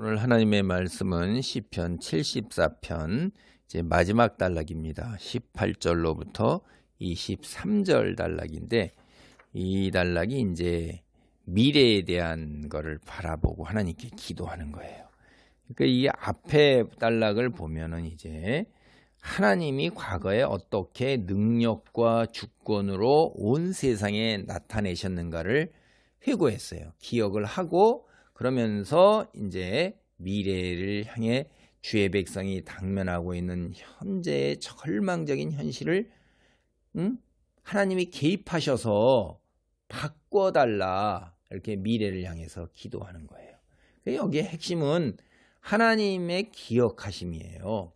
오늘 하나님의 말씀은 시편 74편 이제 마지막 단락입니다. 18절로부터 23절 단락인데 이 단락이 이제 미래에 대한 거를 바라보고 하나님께 기도하는 거예요. 그러니까 이 앞에 단락을 보면은 이제 하나님이 과거에 어떻게 능력과 주권으로 온 세상에 나타내셨는가를 회고했어요. 기억을 하고 그러면서 이제 미래를 향해 주의 백성이 당면하고 있는 현재의 절망적인 현실을 하나님이 개입하셔서 바꿔달라 이렇게 미래를 향해서 기도하는 거예요. 여기에 핵심은 하나님의 기억하심이에요.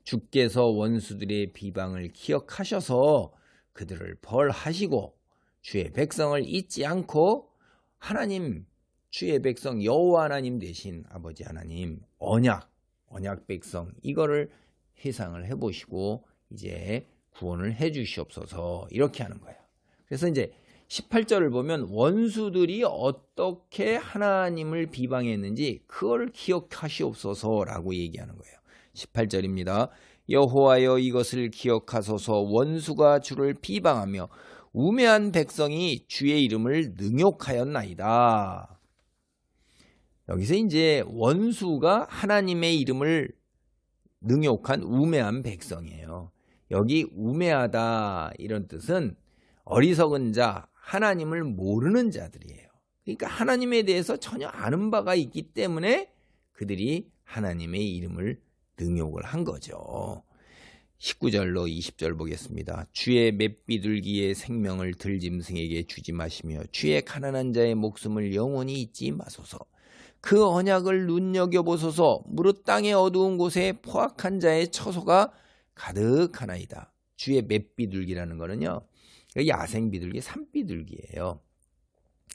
주께서 원수들의 비방을 기억하셔서 그들을 벌하시고 주의 백성을 잊지 않고 하나님 주의 백성 여호와 하나님 되신 아버지 하나님 언약 백성 이거를 회상을 해보시고 이제 구원을 해 주시옵소서 이렇게 하는 거예요. 그래서 이제 18절을 보면 원수들이 어떻게 하나님을 비방했는지 그걸 기억하시옵소서라고 얘기하는 거예요. 18절입니다. 여호와여 이것을 기억하소서 원수가 주를 비방하며 우매한 백성이 주의 이름을 능욕하였나이다. 여기서 이제 원수가 하나님의 이름을 능욕한 우매한 백성이에요. 여기 우매하다 이런 뜻은 어리석은 자, 하나님을 모르는 자들이에요. 그러니까 하나님에 대해서 전혀 아는 바가 있기 때문에 그들이 하나님의 이름을 능욕을 한 거죠. 19절로 20절 보겠습니다. 주의 맷비둘기의 생명을 들짐승에게 주지 마시며 주의 가난한 자의 목숨을 영원히 잊지 마소서. 그 언약을 눈여겨보소서. 무릇 땅의 어두운 곳에 포악한 자의 처소가 가득하나이다. 주의 맷비둘기라는 거는요, 야생비둘기, 산비둘기예요.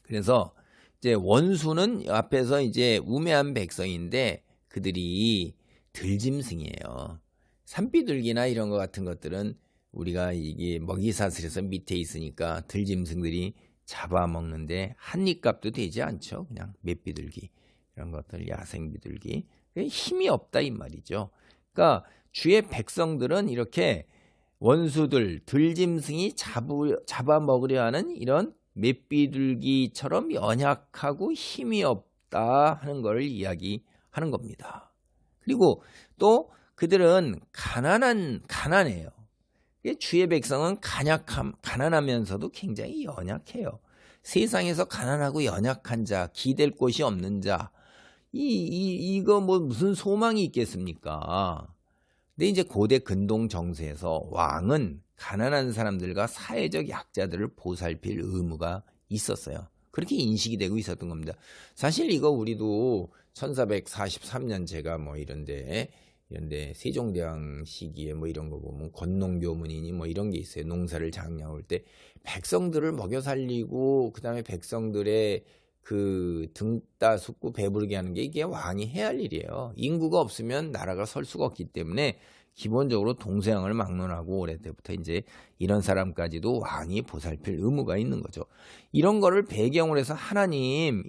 그래서 이제 원수는 앞에서 이제 우매한 백성인데 그들이 들짐승이에요. 산비둘기나 이런 것 같은 것들은 우리가 이게 먹이사슬에서 밑에 있으니까 들짐승들이 잡아먹는데 한 입값도 되지 않죠. 그냥 맷비둘기 이런 것들 야생비둘기 힘이 없다 이 말이죠. 그러니까 주의 백성들은 이렇게 원수들 들짐승이 잡아먹으려 하는 이런 맷비둘기처럼 연약하고 힘이 없다 하는 걸 이야기하는 겁니다. 그리고 또 그들은 가난해요. 주의 백성은 가난하면서도 굉장히 연약해요. 세상에서 가난하고 연약한 자, 기댈 곳이 없는 자, 이거 뭐 무슨 소망이 있겠습니까? 근데 이제 고대 근동 정세에서 왕은 가난한 사람들과 사회적 약자들을 보살필 의무가 있었어요. 그렇게 인식이 되고 있었던 겁니다. 사실 이거 우리도 1443년 제가 뭐 이런데 세종대왕 시기에 뭐 이런 거 보면 건농교문이니 뭐 이런 게 있어요. 농사를 장려할 때 백성들을 먹여 살리고 그다음에 백성들의 그 등따 숫고 배부르게 하는 게 이게 왕이 해야 할 일이에요. 인구가 없으면 나라가 설 수가 없기 때문에 기본적으로 동서양을 막론하고 오래때부터 이제 이런 사람까지도 왕이 보살필 의무가 있는 거죠. 이런 거를 배경으로 해서 하나님의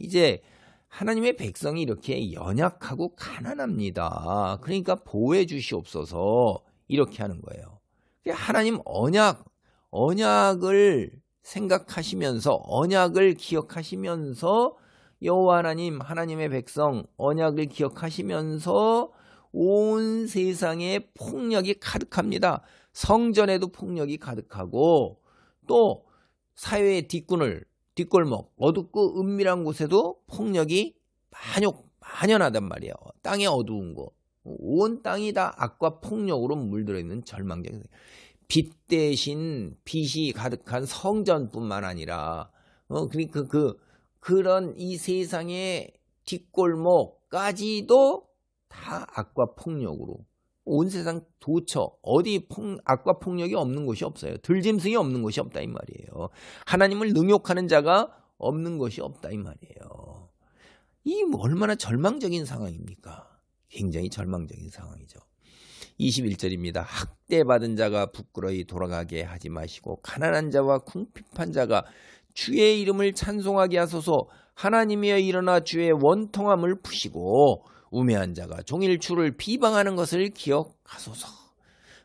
백성이 이렇게 연약하고 가난합니다. 그러니까 보호해 주시옵소서 이렇게 하는 거예요. 하나님 언약을 생각하시면서 언약을 기억하시면서 여호와 하나님 하나님의 백성 언약을 기억하시면서 온 세상에 폭력이 가득합니다. 성전에도 폭력이 가득하고 또 사회의 뒷골목 어둡고 은밀한 곳에도 폭력이 만연하단 말이에요. 땅의 어두운 곳 온 땅이 다 악과 폭력으로 물들어 있는 절망적인 빛 대신 빛이 가득한 성전뿐만 아니라 그러니까 그런 이 세상의 뒷골목까지도 다 악과 폭력으로 온 세상 도처 어디 악과 폭력이 없는 곳이 없어요. 들짐승이 없는 곳이 없다 이 말이에요. 하나님을 능욕하는 자가 없는 곳이 없다 이 말이에요. 이 얼마나 절망적인 상황입니까? 굉장히 절망적인 상황이죠. 21절입니다. 학대받은 자가 부끄러이 돌아가게 하지 마시고 가난한 자와 궁핍한 자가 주의 이름을 찬송하게 하소서. 하나님이여 일어나 주의 원통함을 푸시고 우매한 자가 종일 주를 비방하는 것을 기억하소서.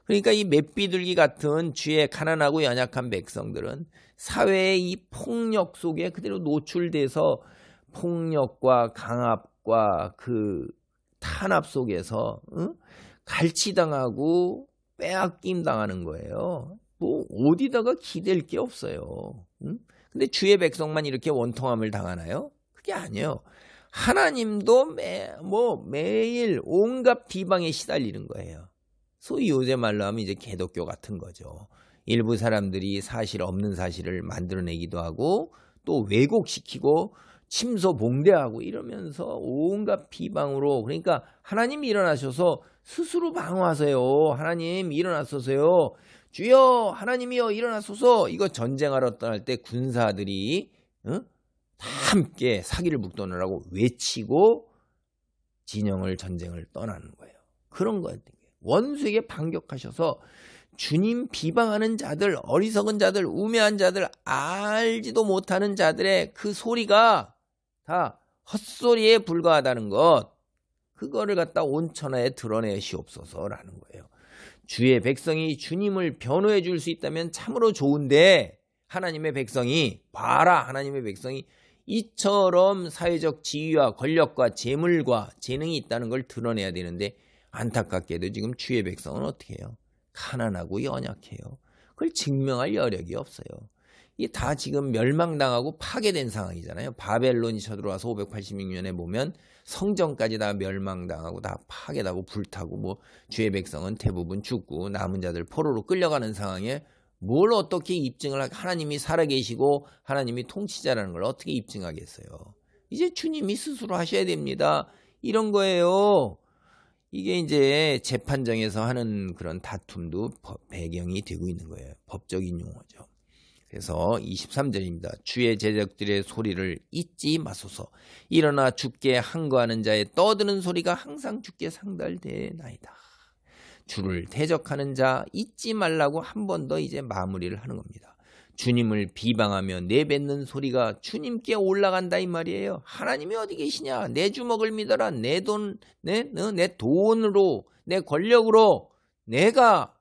그러니까 이 맷비둘기 같은 주의 가난하고 연약한 백성들은 사회의 이 폭력 속에 그대로 노출돼서 폭력과 강압과 그 탄압 속에서 갈취당하고 빼앗김 당하는 거예요. 뭐 어디다가 기댈 게 없어요. 근데 주의 백성만 이렇게 원통함을 당하나요? 그게 아니에요. 하나님도 매일 온갖 비방에 시달리는 거예요. 소위 요새 말로 하면 이제 개독교 같은 거죠. 일부 사람들이 사실 없는 사실을 만들어내기도 하고 또 왜곡시키고 침소봉대하고 이러면서 온갖 비방으로, 그러니까 하나님이 일어나셔서 스스로 방어하세요. 하나님 일어나소서요. 주여 하나님이여 일어나소서. 이거 전쟁하러 떠날 때 군사들이 다 함께 사기를 북돋으라고 외치고 진영을 전쟁을 떠나는 거예요. 그런 거예요. 원수에게 반격하셔서 주님 비방하는 자들, 어리석은 자들, 우매한 자들, 알지도 못하는 자들의 그 소리가 다 헛소리에 불과하다는 것, 그거를 갖다 온천하에 드러내시옵소서라는 거예요. 주의 백성이 주님을 변호해 줄 수 있다면 참으로 좋은데, 하나님의 백성이 봐라, 하나님의 백성이 이처럼 사회적 지위와 권력과 재물과 재능이 있다는 걸 드러내야 되는데, 안타깝게도 지금 주의 백성은 어떻게 해요? 가난하고 연약해요. 그걸 증명할 여력이 없어요. 이게 다 지금 멸망당하고 파괴된 상황이잖아요. 바벨론이 쳐들어와서 586년에 보면 성전까지 다 멸망당하고 다 파괴되고 불타고, 뭐 주의 백성은 대부분 죽고 남은 자들 포로로 끌려가는 상황에 뭘 어떻게 입증을 하나님이 살아계시고 하나님이 통치자라는 걸 어떻게 입증하겠어요? 이제 주님이 스스로 하셔야 됩니다. 이런 거예요. 이게 이제 재판정에서 하는 그런 다툼도 배경이 되고 있는 거예요. 법적인 용어죠. 그래서 23절입니다. 주의 제적들의 소리를 잊지 마소서. 일어나 주께 항거하는 자의 떠드는 소리가 항상 주께 상달되나이다. 주를 대적하는 자 잊지 말라고 한 번 더 이제 마무리를 하는 겁니다. 주님을 비방하며 내뱉는 소리가 주님께 올라간다 이 말이에요. 하나님이 어디 계시냐? 내 주먹을 믿어라. 내 돈으로, 내 권력으로 내가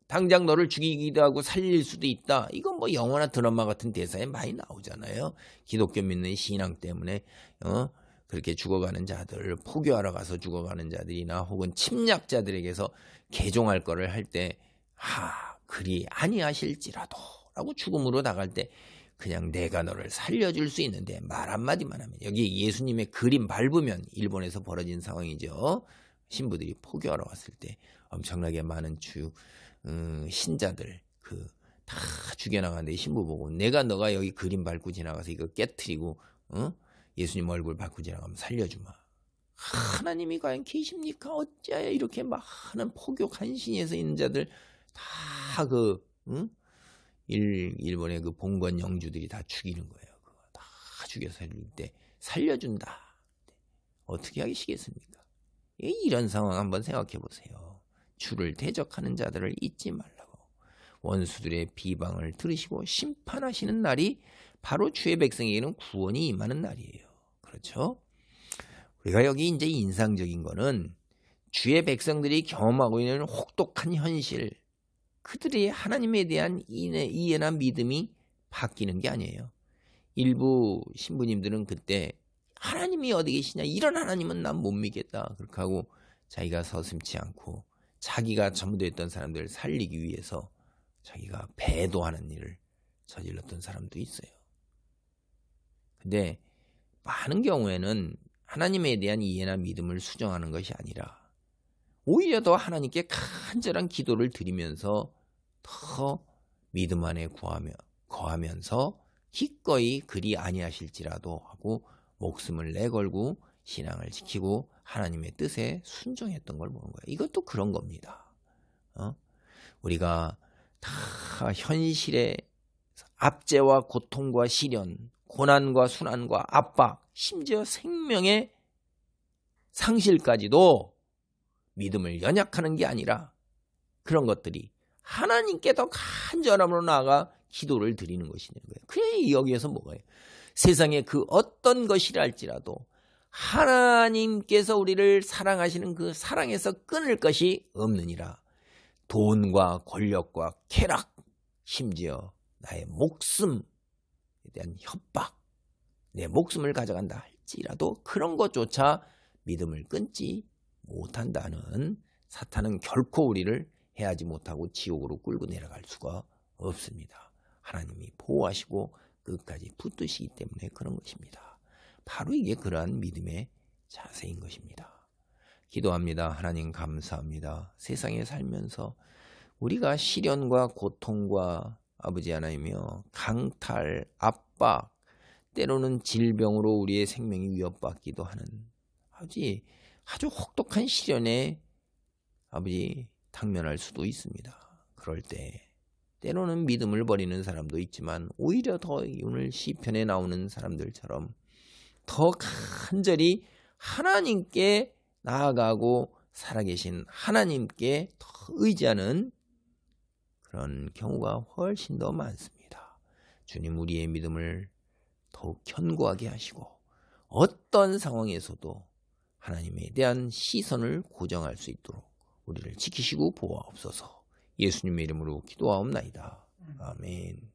당장 너를 죽이기도 하고 살릴 수도 있다. 이건 뭐 영화나 드라마 같은 대사에 많이 나오잖아요. 기독교 믿는 신앙 때문에 그렇게 죽어가는 자들, 포교하러 가서 죽어가는 자들이나 혹은 침략자들에게서 개종할 거를 할 때 그리 아니하실지라도 라고 죽음으로 나갈 때 그냥 내가 너를 살려줄 수 있는데 말 한마디만 하면, 여기 예수님의 그림 밟으면 일본에서 벌어진 상황이죠. 신부들이 포교하러 왔을 때 엄청나게 많은 신자들 다 죽여나가는데 신부 보고 너가 여기 그림 밟고 지나가서 이거 깨트리고 예수님 얼굴 밟고 지나가면 살려주마. 하나님이 과연 계십니까? 어찌하여 이렇게 많은 포교 간신에서 있는 자들 다 일본의 그 봉건 영주들이 다 죽이는 거예요. 그거 다 죽여 살릴 때 살려준다. 어떻게 하시겠습니까? 이런 상황 한번 생각해 보세요. 주를 대적하는 자들을 잊지 말라고. 원수들의 비방을 들으시고 심판하시는 날이 바로 주의 백성에게는 구원이 임하는 날이에요. 그렇죠? 우리가 여기 이제 인상적인 거는 주의 백성들이 경험하고 있는 혹독한 현실, 그들의 하나님에 대한 이해나 믿음이 바뀌는 게 아니에요. 일부 신부님들은 그때 하나님이 어디 계시냐, 이런 하나님은 난 못 믿겠다 그렇게 하고 자기가 서슴지 않고 자기가 전부됐던 사람들을 살리기 위해서 자기가 배도하는 일을 저질렀던 사람도 있어요. 근데 많은 경우에는 하나님에 대한 이해나 믿음을 수정하는 것이 아니라 오히려 더 하나님께 간절한 기도를 드리면서 더 믿음 안에 거하면서 기꺼이 그리 아니하실지라도 하고 목숨을 내걸고 신앙을 지키고 하나님의 뜻에 순종했던 걸 보는 거예요. 이것도 그런 겁니다. 우리가 다 현실의 압제와 고통과 시련, 고난과 순환과 압박, 심지어 생명의 상실까지도 믿음을 연약하는 게 아니라 그런 것들이 하나님께 더 간절함으로 나아가 기도를 드리는 것이냐는 거예요. 그래, 여기에서 뭐가요? 세상에 그 어떤 것이라 할지라도 하나님께서 우리를 사랑하시는 그 사랑에서 끊을 것이 없느니라. 돈과 권력과 쾌락, 심지어 나의 목숨에 대한 협박, 내 목숨을 가져간다 할지라도 그런 것조차 믿음을 끊지 못한다는, 사탄은 결코 우리를 해하지 못하고 지옥으로 끌고 내려갈 수가 없습니다. 하나님이 보호하시고 끝까지 붙드시기 때문에 그런 것입니다. 바로 이게 그러한 믿음의 자세인 것입니다. 기도합니다. 하나님 감사합니다. 세상에 살면서 우리가 시련과 고통과 아버지 하나님이여 강탈, 압박, 때로는 질병으로 우리의 생명이 위협받기도 하는 아주 혹독한 시련에 아버지 당면할 수도 있습니다. 그럴 때 때로는 믿음을 버리는 사람도 있지만 오히려 더 오늘 시편에 나오는 사람들처럼 더 간절히 하나님께 나아가고 살아계신 하나님께 더 의지하는 그런 경우가 훨씬 더 많습니다. 주님, 우리의 믿음을 더욱 견고하게 하시고 어떤 상황에서도 하나님에 대한 시선을 고정할 수 있도록 우리를 지키시고 보호하옵소서. 예수님의 이름으로 기도하옵나이다. 아멘.